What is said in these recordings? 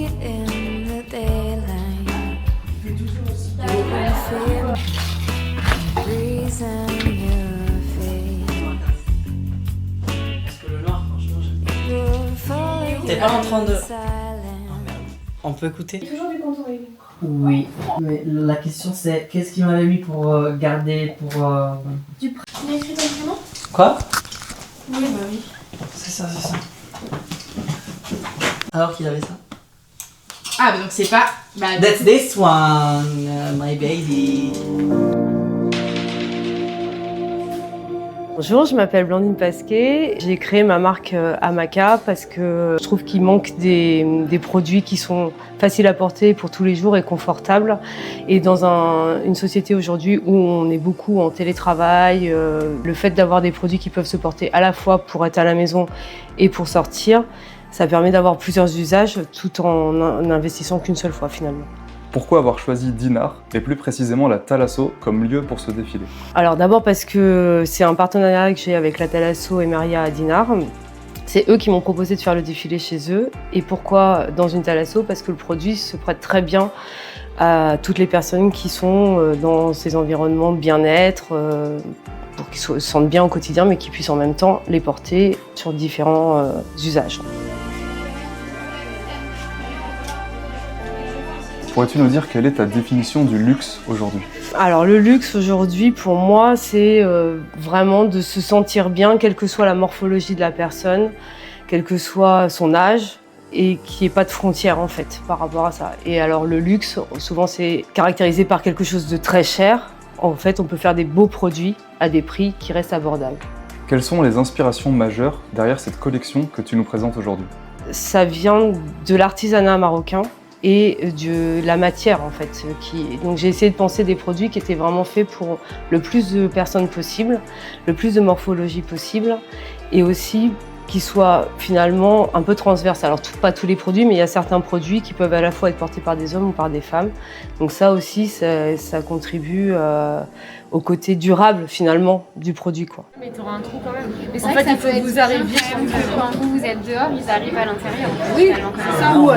meet in the daylight. You can feel the breeze in your face. You're falling T'es pas en train de... in silence. On peut écouter? Toujours du contouring. Oui, mais la question c'est qu'est-ce qu'il m'avait mis pour garder, pour... Tu l'as écrit ton prénom? Quoi? Oui, bah oui. C'est ça. Alors qu'il avait ça? Ah, bah donc c'est pas... Bah, That's this one, my baby. Bonjour, je m'appelle Blandine Pasquet. J'ai créé ma marque Amaka parce que je trouve qu'il manque des produits qui sont faciles à porter pour tous les jours et confortables. Et dans une société aujourd'hui où on est beaucoup en télétravail, le fait d'avoir des produits qui peuvent se porter à la fois pour être à la maison et pour sortir, ça permet d'avoir plusieurs usages tout en n'investissant qu'une seule fois finalement. Pourquoi avoir choisi Dinard, et plus précisément la Thalasso, comme lieu pour ce défilé? Alors d'abord parce que c'est un partenariat que j'ai avec la Thalasso et Maria à Dinard. C'est eux qui m'ont proposé de faire le défilé chez eux. Et pourquoi dans une Thalasso? Parce que le produit se prête très bien à toutes les personnes qui sont dans ces environnements de bien-être, pour qu'ils se sentent bien au quotidien, mais qui puissent en même temps les porter sur différents usages. Pourrais-tu nous dire quelle est ta définition du luxe aujourd'hui? Alors le luxe aujourd'hui pour moi c'est vraiment de se sentir bien quelle que soit la morphologie de la personne, quel que soit son âge et qu'il n'y ait pas de frontières en fait par rapport à ça. Et alors le luxe souvent c'est caractérisé par quelque chose de très cher. En fait on peut faire des beaux produits à des prix qui restent abordables. Quelles sont les inspirations majeures derrière cette collection que tu nous présentes aujourd'hui? Ça vient de l'artisanat marocain et de la matière en fait. Donc j'ai essayé de penser des produits qui étaient vraiment faits pour le plus de personnes possible, le plus de morphologie possible et aussi qui soient finalement un peu transverses. Alors pas tous les produits, mais il y a certains produits qui peuvent à la fois être portés par des hommes ou par des femmes. Donc ça aussi, ça contribue au côté durable finalement du produit, quoi. Mais t'auras un trou quand même. Mais c'est vrai que ça peut être vous arriviez quand vous êtes dehors, ils arrivent à l'intérieur. Oui, c'est ça. Ou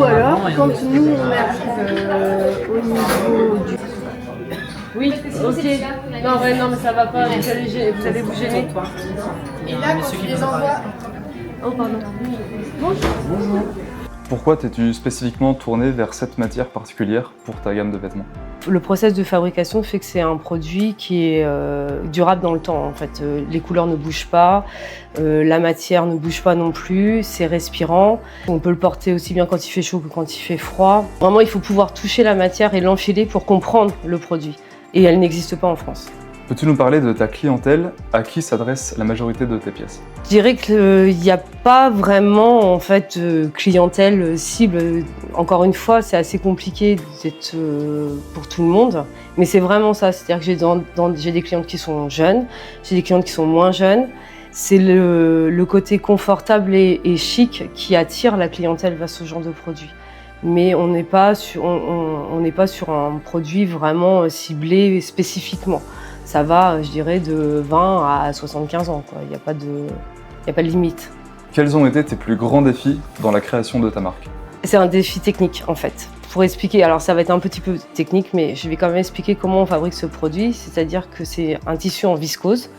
alors, quand on nous on arrive au niveau du... Oui, ok. Non, ouais, non, mais ça va pas, vous allez vous gêner, toi. Et là, quand tu les envoies... Oh, pardon. Bonjour. Pourquoi t'es-tu spécifiquement tourné vers cette matière particulière pour ta gamme de vêtements? Le process de fabrication fait que c'est un produit qui est durable dans le temps. En fait, les couleurs ne bougent pas, la matière ne bouge pas non plus, c'est respirant. On peut le porter aussi bien quand il fait chaud que quand il fait froid. Vraiment, il faut pouvoir toucher la matière et l'enfiler pour comprendre le produit. Et elle n'existe pas en France. Peux-tu nous parler de ta clientèle? À qui s'adresse la majorité de tes pièces? Je dirais qu'il n'y a pas vraiment en fait, clientèle cible. Encore une fois, c'est assez compliqué d'être pour tout le monde. Mais c'est vraiment ça. C'est-à-dire que j'ai des clientes qui sont jeunes, j'ai des clientes qui sont moins jeunes. C'est le côté confortable et chic qui attire la clientèle vers ce genre de produit. Mais on n'est pas sur un produit vraiment ciblé spécifiquement. Ça va, je dirais, de 20 à 75 ans, quoi. Il n'y a pas de limite. Quels ont été tes plus grands défis dans la création de ta marque? C'est un défi technique, en fait. Pour expliquer, alors ça va être un petit peu technique, mais je vais quand même expliquer comment on fabrique ce produit. C'est-à-dire que c'est un tissu en viscose.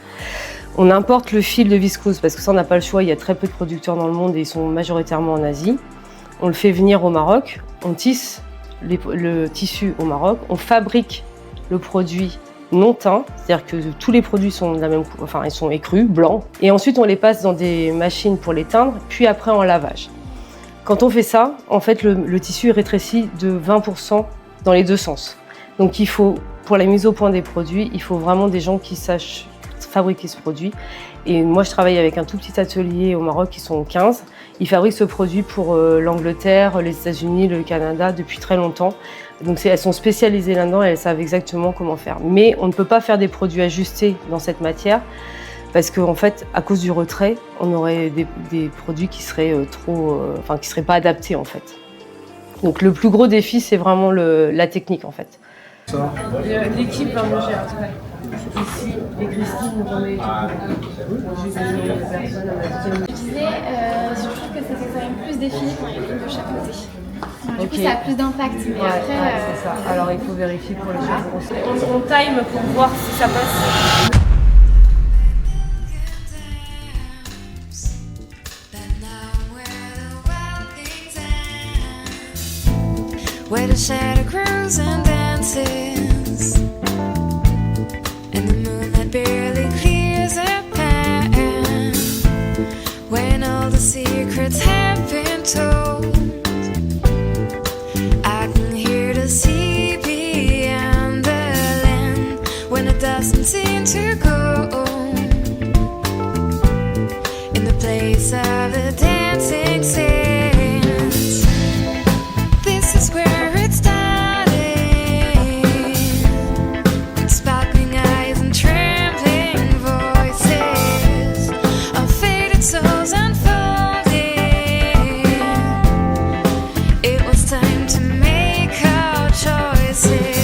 On importe le fil de viscose parce que ça, on n'a pas le choix. Il y a très peu de producteurs dans le monde et ils sont majoritairement en Asie. On le fait venir au Maroc, on tisse le tissu au Maroc, on fabrique le produit non teint, c'est-à-dire que tous les produits sont de la même couleur, enfin ils sont écrus, blancs, et ensuite on les passe dans des machines pour les teindre, puis après en lavage. Quand on fait ça, en fait le tissu est rétréci de 20% dans les deux sens. Donc il faut, pour la mise au point des produits, il faut vraiment des gens qui sachent fabriquer ce produit. Et moi je travaille avec un tout petit atelier au Maroc, qui sont 15. Ils fabriquent ce produit pour l'Angleterre, les États-Unis, le Canada depuis très longtemps. Donc elles sont spécialisées là-dedans et elles savent exactement comment faire. Mais on ne peut pas faire des produits ajustés dans cette matière parce qu'en fait, à cause du retrait, on aurait des produits qui seraient qui seraient pas adaptés en fait. Donc le plus gros défi, c'est vraiment la technique en fait. L'équipe va manger après. Ici, et Christine, nous on est j'ai des personnes à la Je disais, je trouve que c'était quand même plus défini quand il y a une de chaque côté. Du coup, ça a plus d'impact. Mais après, c'est ça. Alors il faut vérifier pour les choses. On time pour voir si ça passe. Where the shadow grows and dances, and the moonlight barely clears a path. When all the secrets have been told, I can hear the sea beyond the land. When it doesn't seem to go in the place of the dancing sands. This is where it started, with sparkling eyes and trembling voices of faded souls unfolding. It was time to make our choices.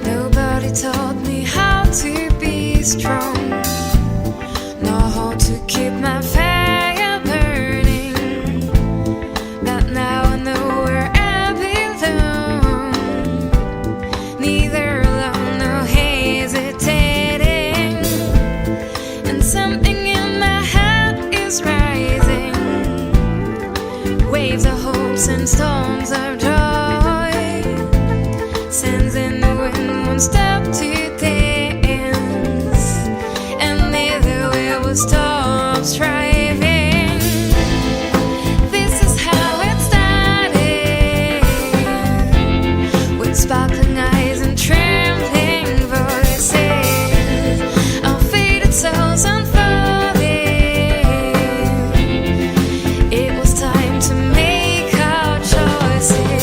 Nobody taught me how to be strong, nor how to keep my fire burning. But now I know where I belong, neither alone nor hesitating. And something in my heart is rising, waves of hopes and storms of joy. Sands in the wind won't stop to dance, and neither will stop striving. This is how it started, with sparkling eyes and trembling voices of faded souls unfolding. It was time to make our choices.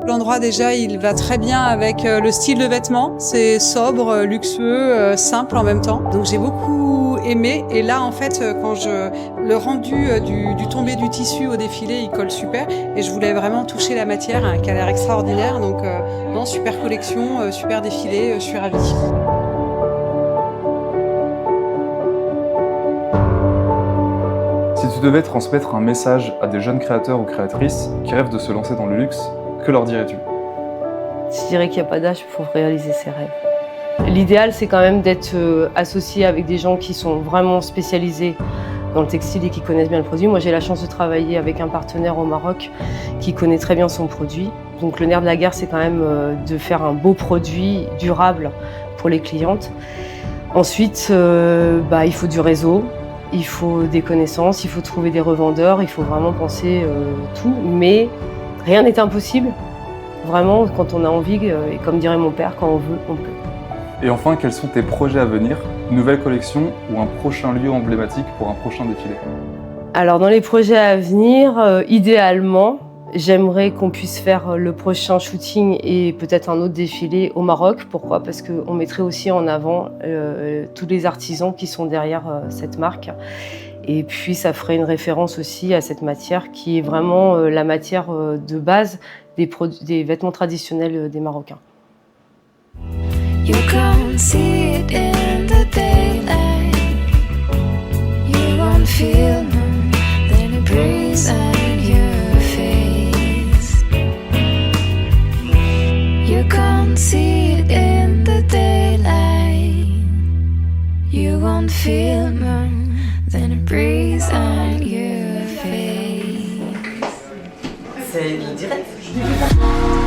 L'endroit déjà, il va très bien avec le style de vêtements. C'est sobre, luxueux, simple en même temps. Donc j'ai beaucoup aimé. Et là, en fait, le rendu du tombé du tissu au défilé, il colle super. Et je voulais vraiment toucher la matière, hein, qui a l'air extraordinaire. Donc non, super collection, super défilé, je suis ravie. Si tu devais transmettre un message à des jeunes créateurs ou créatrices qui rêvent de se lancer dans le luxe, que leur dirais-tu? Je dirais qu'il n'y a pas d'âge pour réaliser ses rêves. L'idéal, c'est quand même d'être associé avec des gens qui sont vraiment spécialisés dans le textile et qui connaissent bien le produit. Moi, j'ai la chance de travailler avec un partenaire au Maroc qui connaît très bien son produit. Donc le nerf de la guerre, c'est quand même de faire un beau produit durable pour les clientes. Ensuite, il faut du réseau, il faut des connaissances, il faut trouver des revendeurs, il faut vraiment penser tout. Mais rien n'est impossible. Vraiment, quand on a envie, et comme dirait mon père, quand on veut, on peut. Et enfin, quels sont tes projets à venir? Une nouvelle collection ou un prochain lieu emblématique pour un prochain défilé? Alors dans les projets à venir, idéalement, j'aimerais qu'on puisse faire le prochain shooting et peut-être un autre défilé au Maroc. Pourquoi? Parce qu'on mettrait aussi en avant tous les artisans qui sont derrière cette marque. Et puis ça ferait une référence aussi à cette matière qui est vraiment la matière de base des vêtements traditionnels des Marocains. You can't see it in the daylight. You won't feel more than a breeze on your face. You can't see it in the daylight. You won't feel more than a breeze on your face. c'est direct.